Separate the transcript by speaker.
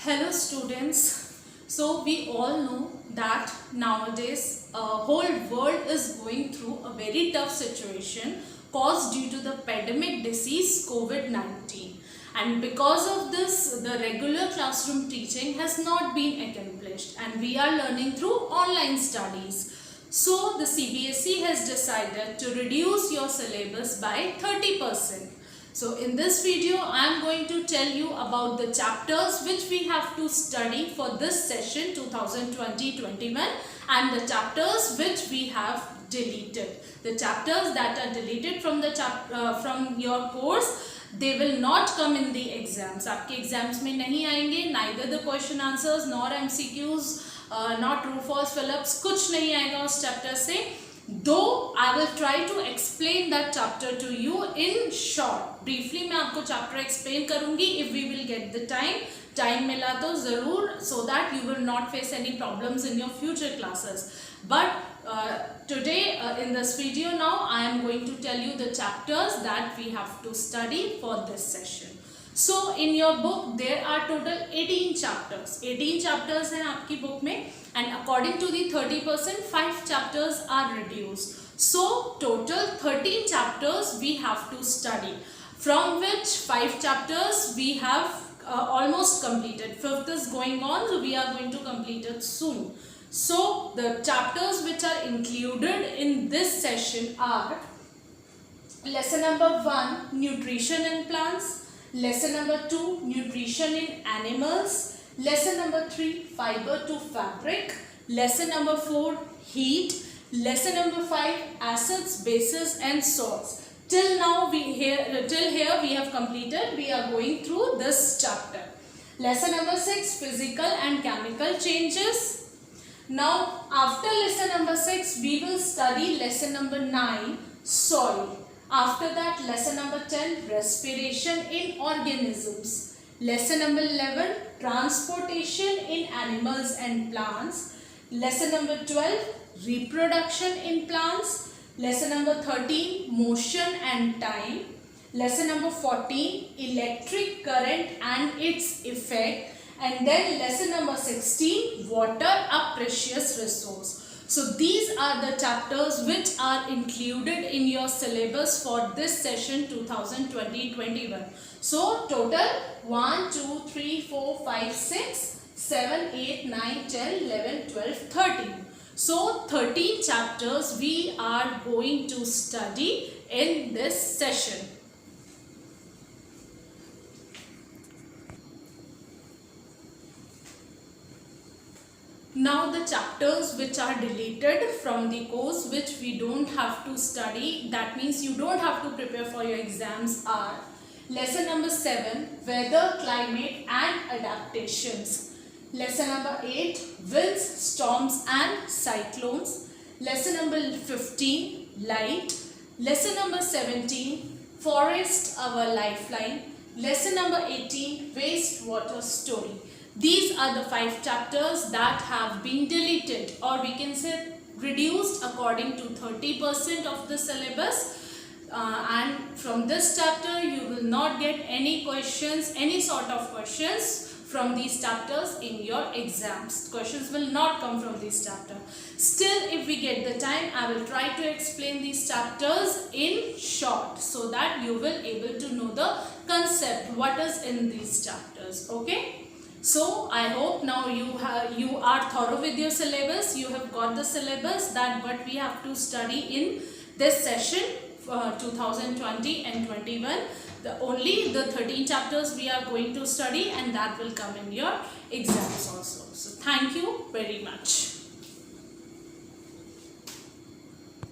Speaker 1: Hello students. So we all know that nowadays whole world is going through a very tough situation caused due to the pandemic disease COVID-19, and because of this the regular classroom teaching has not been accomplished and we are learning through online studies. So the CBSE has decided to reduce your syllabus by 30%. So in this video I am going to tell you about the chapters which we have to study for this session 2020-21 and the chapters which we have deleted. The chapters that are deleted from the from your course, they will not come in the exams. आपके exams में नहीं आएंगे. Neither the question answers nor MCQs, not true false fill-ups, कुछ नहीं आएगा उस chapter से. Though I will try to explain that chapter to you in short. Briefly मैं आपको chapter explain करूँगी if we will get the time. Time मिला तो ज़रूर, so that you will not face any problems in your future classes. But today in this video now I am going to tell you the chapters that we have to study for this session. So in your book there are total 18 chapters. 18 chapters हैं आपकी book में, and according to the 30%, 5 chapters are reduced. So total 13 chapters we have to study, from which 5 chapters we have almost completed. 5th is going on, so we are going to complete it soon. So the chapters which are included in this session are lesson number 1, nutrition in plants. Lesson number 2, nutrition in animals. Lesson number 3, fiber to fabric. Lesson number 4, heat. Lesson number 5, acids, bases and salts. Till now till here we have completed. We are going through this chapter. Lesson number 6, physical and chemical changes. Now after lesson number 6 we will study lesson number 9, soil. After that lesson number 10, respiration in organisms. Lesson number 11, transportation in animals and plants. Lesson number 12, reproduction in plants. Lesson number 13, motion and time. Lesson number 14, electric current and its effect. And then lesson number 16, water, a precious resource. So these are the chapters which are included in your syllabus for this session 2020-21. So total 1, 2, 3, 4, 5, 6, 7, 8, 9, 10, 11, 12, 13. So 13 chapters we are going to study in this session. Now the chapters which are deleted from the course, which we don't have to study, that means you don't have to prepare for your exams, are lesson number 7, weather, climate and adaptations. Lesson number 8, winds, storms and cyclones. Lesson number 15, light. Lesson number 17, forest, our lifeline. Lesson number 18, wastewater story. These are the 5 chapters that have been deleted, or we can say reduced according to 30% of the syllabus. And from this chapter you will not get any questions, any sort of questions from these chapters in your exams. Questions will not come from this chapter. Still, if we get the time, I will try to explain these chapters in short so that you will able to know the concept, what is in these chapters. Okay? So I hope now you are thorough with your syllabus. You have got the syllabus that what we have to study in this session 2020 and 21. Only the 13 chapters we are going to study, and that will come in your exams also. So thank you very much.